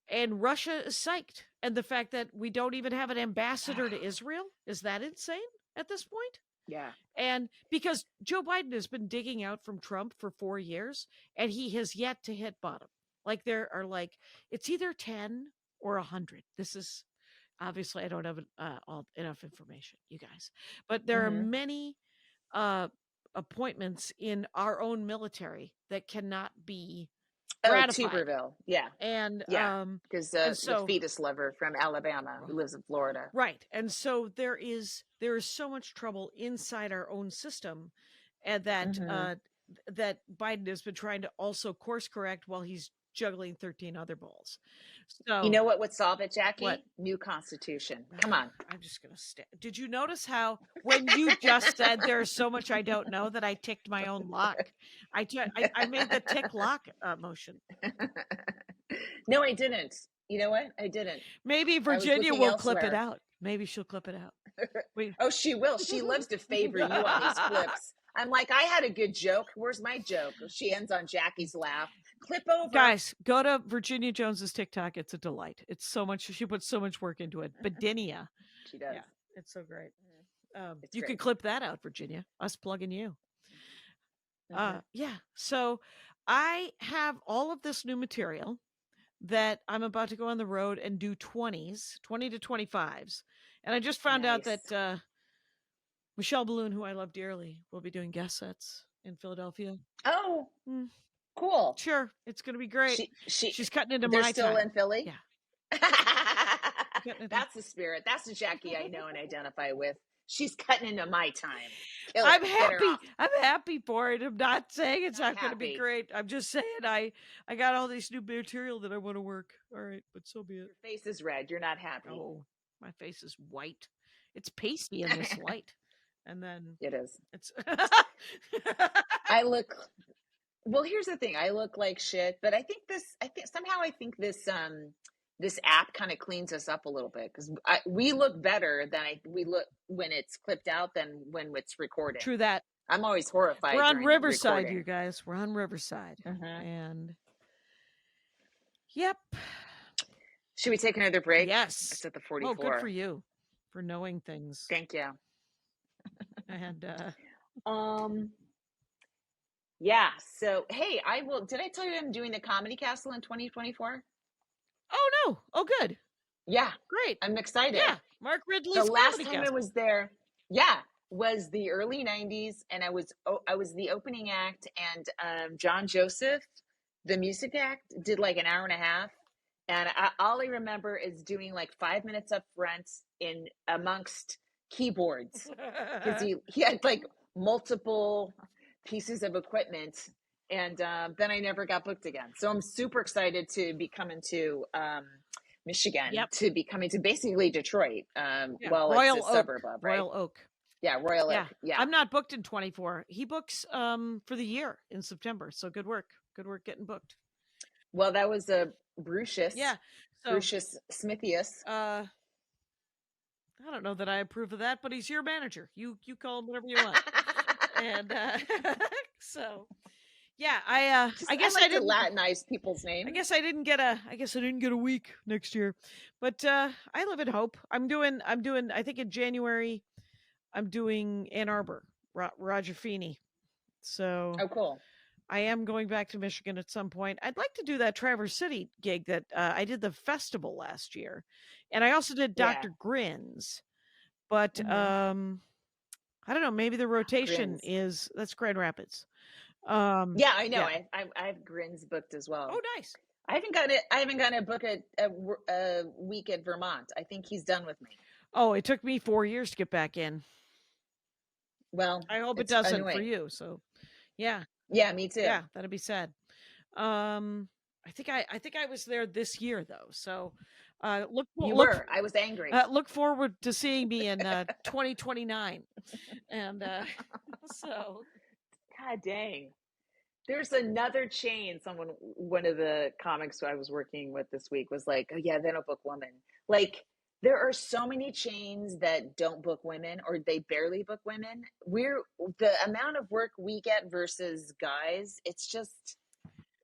and Russia is psyched. And the fact that we don't even have an ambassador to Israel, is that insane at this point? Yeah. And because Joe Biden has been digging out from Trump for 4 years and he has yet to hit bottom. Like there are like it's either 10 or 100. This is obviously I don't have enough information, you guys. But there are many appointments in our own military that cannot be ratified. Tuberville. Yeah. And Yeah. Because so, the fetus lover from Alabama who lives in Florida. Right. And so there is so much trouble inside our own system, and that that Biden has been trying to also course correct while he's juggling 13 other balls. So you know what would solve it, Jackie? What? New Constitution. Come on. I'm just gonna Did you notice how when you just said there's so much I don't know that I ticked my own lock? I made the tick lock motion. No, I didn't. You know what? I didn't. Maybe Virginia will clip it out. Maybe she'll clip it out. Oh, she will. She loves to favor you on these clips. I'm like, I had a good joke. Where's my joke? She ends on Jackie's laugh. Clip over. Guys, go to Virginia Jones's TikTok. It's a delight. It's so much. She puts so much work into it. Bedinia. She does. Yeah, it's so great. It's you great. could clip that out, Virginia. Us plugging you. Yeah. So I have all of this new material that I'm about to go on the road and do 20 to 25s. And I just found out that Michelle Balloon, who I love dearly, will be doing guest sets in Philadelphia. Oh, cool. Sure. It's going to be great. She's cutting into they're my still time. in Philly? Yeah. That's the spirit. That's the Jackie I know and identify with. She's cutting into my time. I'm happy. I'm happy for it. I'm not saying it's not going to be great. I'm just saying I got all this new material that I want to work. All right, but so be it. Your face is red. You're not happy. Oh, my face is white. It's pasty in this light. And then it is. It's I look well, here's the thing. I look like shit, but I think this app kind of cleans us up a little bit because we look better than we look when it's clipped out than when it's recorded. True that. I'm always horrified. We're on Riverside, you guys. We're on Riverside. And yep. Should we take another break? Yes. It's at the 44. Oh, good for you for knowing things. Thank you. And yeah. So hey, did I tell you I'm doing the Comedy Castle in 2024? Oh no. Oh good. Yeah. Great. I'm excited. Yeah. Mark Ridley's the last Comedy time Castle. I was there. Yeah. was the early 90s, and I was the opening act, and John Joseph, the music act, did like an hour and a half. And all I remember is doing like 5 minutes up front in amongst keyboards, because he had like multiple pieces of equipment, and then I never got booked again. So I'm super excited to be coming to Michigan, to be coming to basically Detroit. Well, Royal it's a Oak, suburb of, right? Royal Oak. Yeah, Royal Oak. Yeah. I'm not booked in 24. He books for the year in September. So good work. Good work getting booked. Well, that was a Brucius. Yeah. So, Brucius Smithius. I don't know that I approve of that, but he's your manager. You call him whatever you want. And so yeah, I guess I like I didn't to Latinize people's names. I guess I didn't get a week next year. But I live in hope. I'm doing I think in January I'm doing Ann Arbor, Roger Feeney. So oh, cool. I am going back to Michigan at some point. I'd like to do that Traverse City gig that I did the festival last year. And I also did Dr. Grins. But I don't know, maybe the rotation is that's Grand Rapids. Yeah, I know. Yeah. I have Grins booked as well. Oh, nice. I haven't got to book a week at Vermont. I think he's done with me. Oh, it took me 4 years to get back in. Well, I hope it doesn't for you. So, yeah. Yeah, me too. Yeah, that'd be sad. I think I was there this year though. So, I was angry. Look forward to seeing me in 2029. And so, God dang. There's another chain. One of the comics I was working with this week was like, oh yeah, they don't book women. Like, there are so many chains that don't book women, or they barely book women. The amount of work we get versus guys, it's just,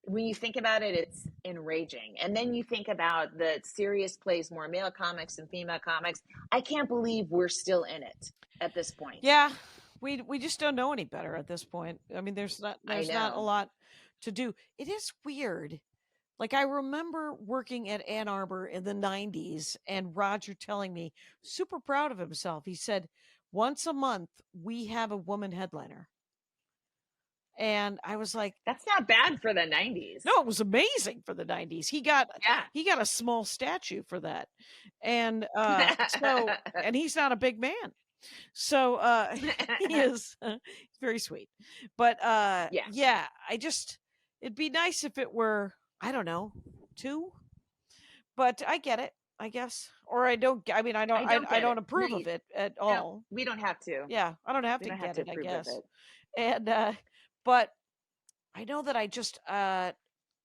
when you think about it, it's enraging. And then you think about the Sirius plays more male comics and female comics. I can't believe we're still in it at this point. Yeah. We just don't know any better at this point. I mean, there's not a lot to do. It is weird. Like, I remember working at Ann Arbor in the 90s and Roger telling me, super proud of himself. He said, once a month, we have a woman headliner. And I was like, that's not bad for the 90s. No, it was amazing for the 90s. He got a small statue for that. And and he's not a big man. So he is very sweet. But yeah, it'd be nice if it were, I don't know, 2. But I get it, I guess. Or I don't approve of it at all. No, we don't have to. Yeah, I don't have to get it, I guess. And but I know that I just I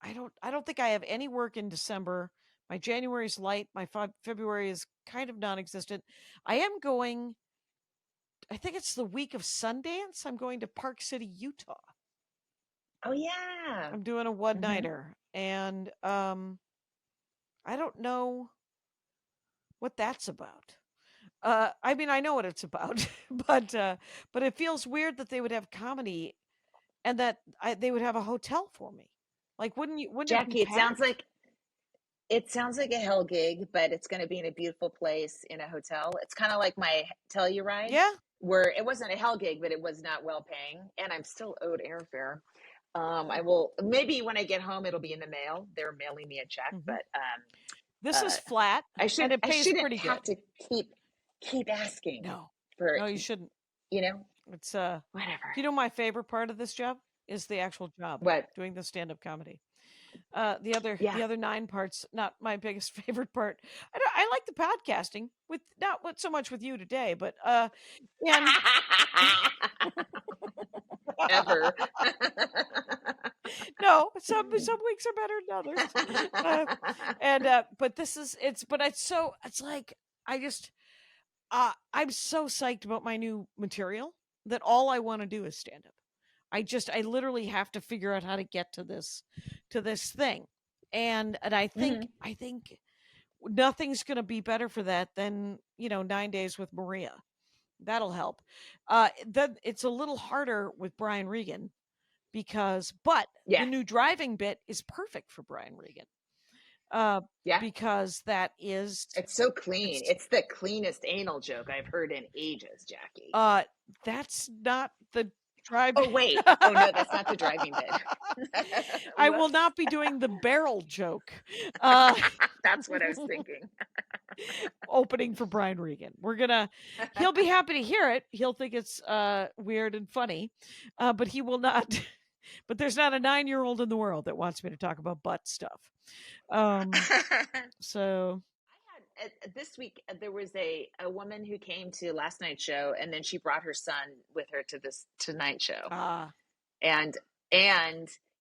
don't think I have any work in December. My January is light. My February is kind of non-existent. I am going, I think it's the week of Sundance. I'm going to Park City, Utah. Oh yeah. I'm doing a one-nighter. And I don't know what that's about. I mean, I know what it's about, but it feels weird that they would have comedy and that they would have a hotel for me. Like, wouldn't Jackie, it sounds like a hell gig, but it's going to be in a beautiful place in a hotel. It's kind of like my Telluride. Yeah. Where it wasn't a hell gig, but it was not well paying, and I'm still owed airfare. I will, maybe when I get home, it'll be in the mail. They're mailing me a check, but this is flat. And it pays pretty good. Have to keep asking. No, no, you shouldn't. You know, it's whatever. You know, my favorite part of this job is the actual job. What? Doing the stand-up comedy. The other 9 parts, not my biggest favorite part. I like the podcasting with not so much with you today, but and ever. No, some weeks are better than others. But it's like I'm so psyched about my new material that all I want to do is stand up. I literally have to figure out how to get to this thing. And I think nothing's going to be better for that than, 9 Days with Maria. That'll help. It's a little harder with Brian Regan but the new driving bit is perfect for Brian Regan. Because it's so clean. It's the cleanest anal joke I've heard in ages, Jackie. That's not the drive. Oh, wait. Oh, no, that's not the driving bit. I will not be doing the barrel joke. That's what I was thinking. Opening for Brian Regan. He'll be happy to hear it. He'll think it's weird and funny, but he will not. But there's not a 9-year-old in the world that wants me to talk about butt stuff. So I had this week there was a woman who came to last night's show, and then she brought her son with her to this tonight's show. And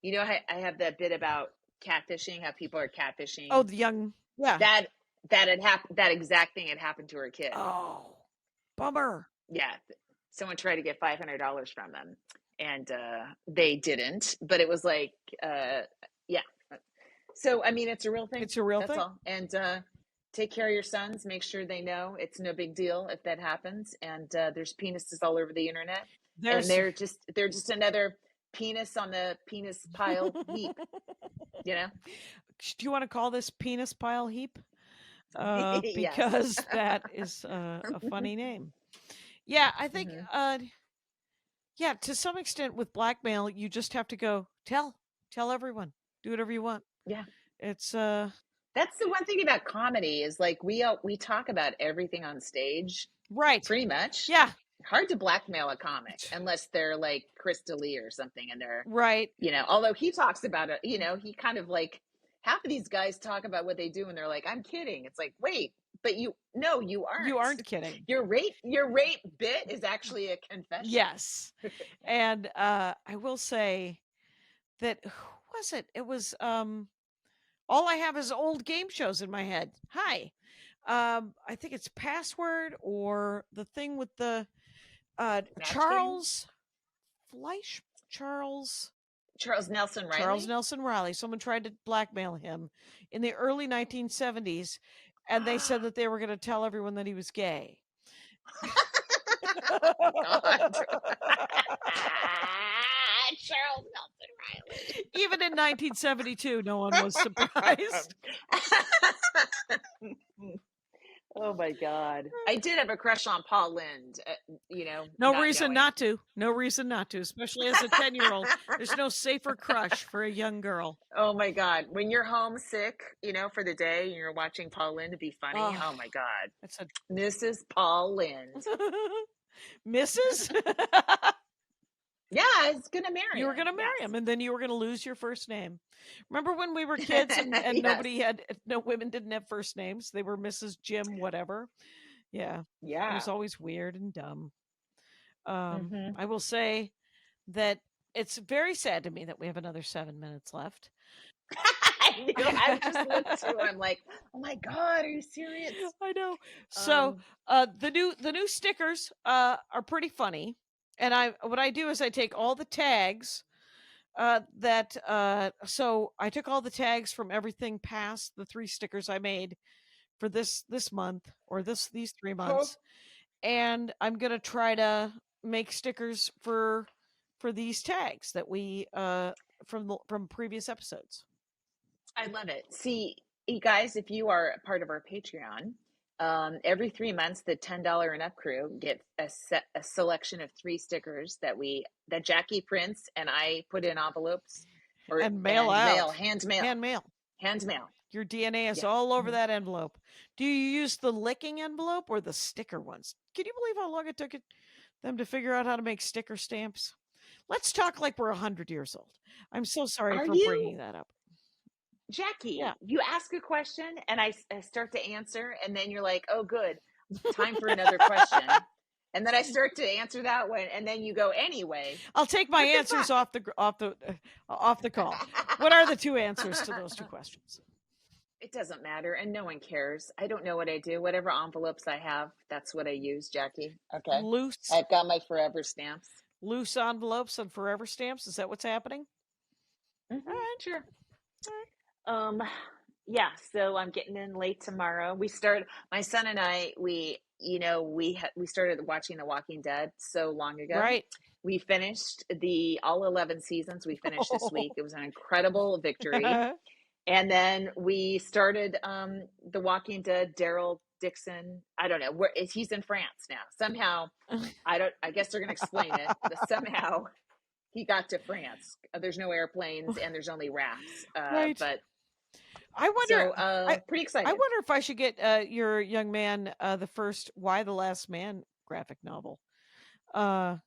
you know, I have that bit about catfishing, how people are catfishing. Oh, the young, yeah. That had happened. That exact thing had happened to her kid. Oh, bummer. Yeah, someone tried to get $500 from them, and they didn't. But it was like, yeah. So I mean, it's a real thing. It's a real thing. That's all. And take care of your sons. Make sure they know it's no big deal if that happens. And there's penises all over the internet, and they're just another penis on the penis pile heap. You know? Do you want to call this penis pile heap? Because that is a funny name. Yeah, I think. Yeah, to some extent with blackmail, you just have to go tell everyone, do whatever you want. Yeah, it's that's the one thing about comedy is like we talk about everything on stage, right? Pretty much. Yeah, hard to blackmail a comic unless they're like Chris D'Elia or something, and they're right. You know, although he talks about it, you know, he kind of like half of these guys talk about what they do, and they're like, "I'm kidding." It's like, wait, but you aren't. You aren't kidding. Your rape bit is actually a confession. Yes, and I will say that who was it? It was all I have is old game shows in my head. Hi. I think it's Password or the thing with the Charles Nelson Riley. Charles Nelson Riley. Someone tried to blackmail him in the early 1970s, and they said that they were going to tell everyone that he was gay. God. Charles Nelson Riley. Even in 1972, no one was surprised. Oh my God. I did have a crush on Paul Lynde, you know. No reason not to, especially as a 10-year-old. There's no safer crush for a young girl. Oh my God. When you're homesick, you know, for the day and you're watching Paul Lynde to be funny. Oh my God. That's a Mrs. Paul Lynde. Mrs.? Yeah, I was going to marry him. You were going to marry him, and then you were going to lose your first name. Remember when we were kids and yes. No women didn't have first names. They were Mrs. Jim, whatever. Yeah. Yeah. It was always weird and dumb. I will say that it's very sad to me that we have another 7 minutes left. I knew. I just looked through. I'm like, oh my God, are you serious? I know. So the new stickers are pretty funny. And what I do is I take all the tags so I took all the tags from everything past the 3 stickers I made for this month or these 3 months. And I'm going to try to make stickers for these tags that we from previous episodes. I love it. See, you guys, if you are a part of our Patreon, every 3 months, the $10 and up crew get a selection of 3 stickers that Jackie prints and I put in envelopes and mail out. Hand mail. Your DNA is all over that envelope. Do you use the licking envelope or the sticker ones? Can you believe how long it took them to figure out how to make sticker stamps? Let's talk like we're 100 years old. I'm so sorry for bringing that up. Jackie, you ask a question and I start to answer, and then you're like, oh, good, time for another question. And then I start to answer that one, and then you go anyway. I'll take my answers off the call. What are the 2 answers to those 2 questions? It doesn't matter, and no one cares. I don't know what I do. Whatever envelopes I have, that's what I use, Jackie. Okay. Loose. I've got my forever stamps. Loose envelopes and forever stamps. Is that what's happening? All right, sure. All right. Yeah, so I'm getting in late tomorrow. My son and I, we started watching The Walking Dead so long ago. Right. We finished all 11 seasons. We finished this week. It was an incredible victory. And then we started The Walking Dead, Daryl Dixon. I don't know where he's in France now. Somehow, I guess they're going to explain it. But somehow he got to France. There's no airplanes and there's only rafts. Right. But I wonder. Pretty excited. I wonder if I should get your young man the first "Why the Last Man" graphic novel.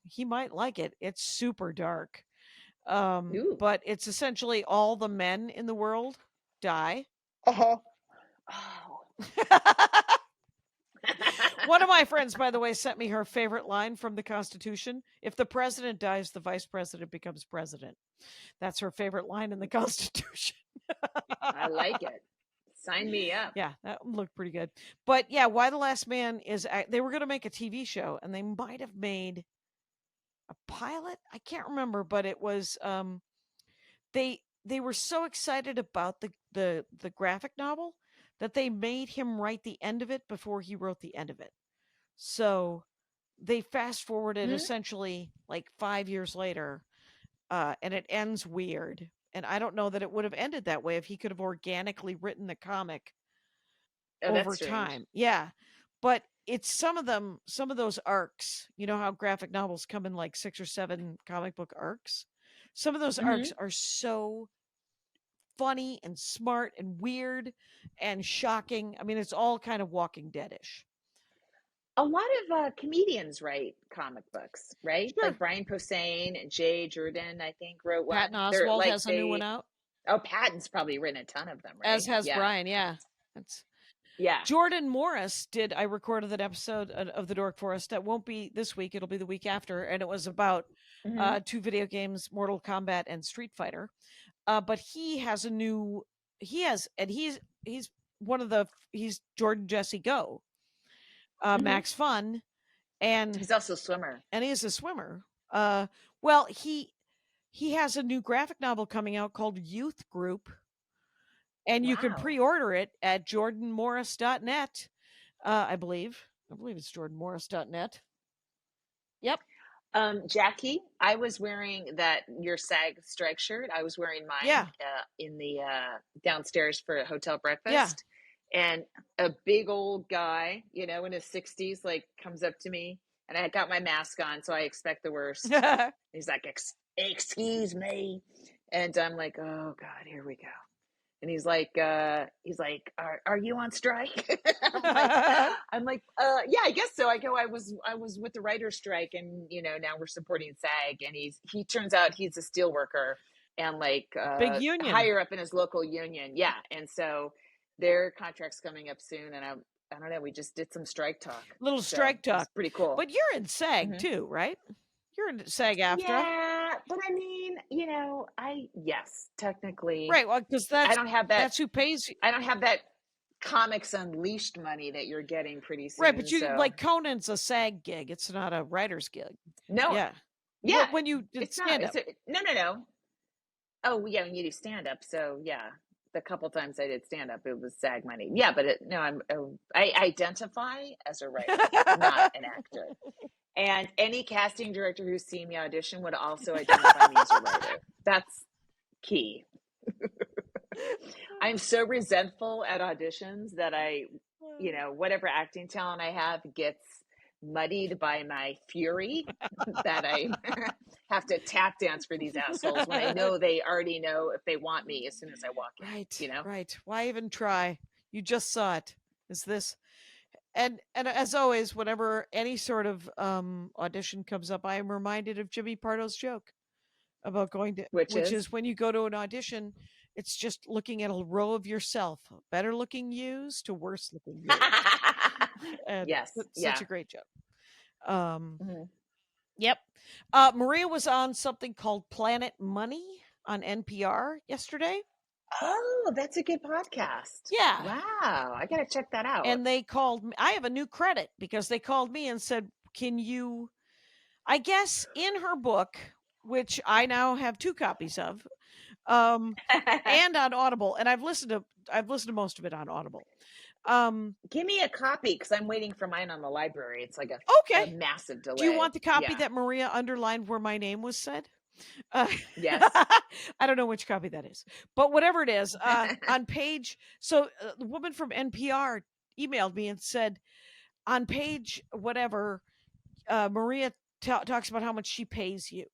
He might like it. It's super dark. But it's essentially all the men in the world die. Oh. One of my friends, by the way, sent me her favorite line from the Constitution. If the president dies, the vice president becomes president. That's her favorite line in the Constitution. I like it. Sign me up. Yeah, that looked pretty good. But yeah, Why the Last Man is, they were going to make a TV show and they might have made a pilot. I can't remember, but it was, they were so excited about the graphic novel that they made him write the end of it before he wrote the end of it. So they fast forwarded essentially like 5 years later, and it ends weird. And I don't know that it would have ended that way if he could have organically written the comic over time. Yeah. But it's some of those arcs, you know how graphic novels come in like 6 or 7 comic book arcs? Some of those arcs are so funny and smart and weird and shocking. I mean, it's all kind of Walking Dead-ish. A lot of comedians write comic books, right? Sure. Like Brian Posehn and Jay Jordan, I think, wrote one. Patton Oswalt has a new one out. Oh, Patton's probably written a ton of them, right? As has Brian, yeah. Jordan Morris did. I recorded an episode of The Dork Forest that won't be this week. It'll be the week after. And it was about 2 video games, Mortal Kombat and Street Fighter. But he has he's Jordan Jesse Go, Max Fun. And he's also a swimmer. And he is a swimmer. Well, he has a new graphic novel coming out called Youth Group. And you can pre-order it at jordanmorris.net. I believe it's jordanmorris.net. Yep. Jackie, I was wearing your SAG strike shirt. I was wearing mine in the downstairs for a hotel breakfast. And a big old guy, in his 60s, like comes up to me, and I got my mask on, so I expect the worst. He's like, excuse me. And I'm like, oh God, here we go. And he's like, are you on strike? I'm like, yeah, I guess so. I go, I was with the writer's strike, and now we're supporting SAG. And he turns out he's a steel worker and like big union, higher up in his local union. Yeah. And so their contract's coming up soon. And I don't know, we just did some strike talk. Strike talk. Pretty cool. But you're in SAG too, right? You're in SAG-AFTRA. Yeah, but I mean, yes, technically. Right, well, because I don't have that. That's who pays you. I don't have that Comics Unleashed money that you're getting pretty soon. Right, but like Conan's a SAG gig. It's not a writer's gig. No. Yeah. Yeah. When you did stand-up. No. Oh, yeah, when you do stand-up. So, yeah, the couple times I did stand-up, it was SAG money. Yeah, but I identify as a writer, not an actor. And any casting director who's seen me audition would also identify me as a writer. That's key. I'm so resentful at auditions that whatever acting talent I have gets muddied by my fury that I have to tap dance for these assholes when I know they already know if they want me as soon as I walk in. Right, right. Why even try? You just saw it. Is this... And as always, whenever any sort of audition comes up, I am reminded of Jimmy Pardo's joke about going to, which is when you go to an audition, it's just looking at a row of yourself, better looking yous to worse looking yous. And yes, such a great joke. Yep. Maria was on something called Planet Money on NPR yesterday. Oh, that's a good podcast. Yeah. Wow. I got to check that out. And they called me. I have a new credit because they called me and said, can you, I guess in her book, which I now have 2 copies of, and on Audible, and I've listened to most of it on Audible. Give me a copy because I'm waiting for mine on the library. It's like a massive delay. Do you want the copy that Maria underlined where my name was said? Yes. I don't know which copy that is, but whatever it is, on page. So the woman from NPR emailed me and said, on page whatever, Maria talks about how much she pays you.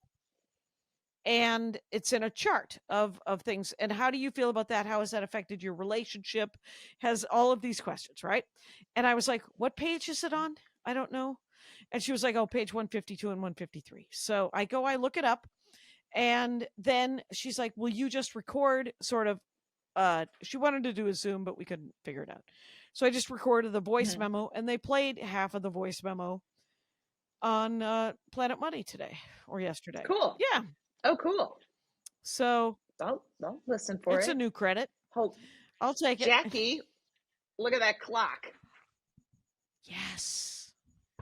And it's in a chart of things. And how do you feel about that? How has that affected your relationship? Has all of these questions, right? And I was like, what page is it on? I don't know. And she was like, oh, page 152 and 153. So I look it up. And then she's like, will you just record sort of, she wanted to do a Zoom, but we couldn't figure it out. So I just recorded the voice memo, and they played half of the voice memo on Planet Money today or yesterday. Cool. Yeah. Oh, cool. So I'll listen for it. It's a new credit. I'll take it. Jackie, look at that clock. Yes.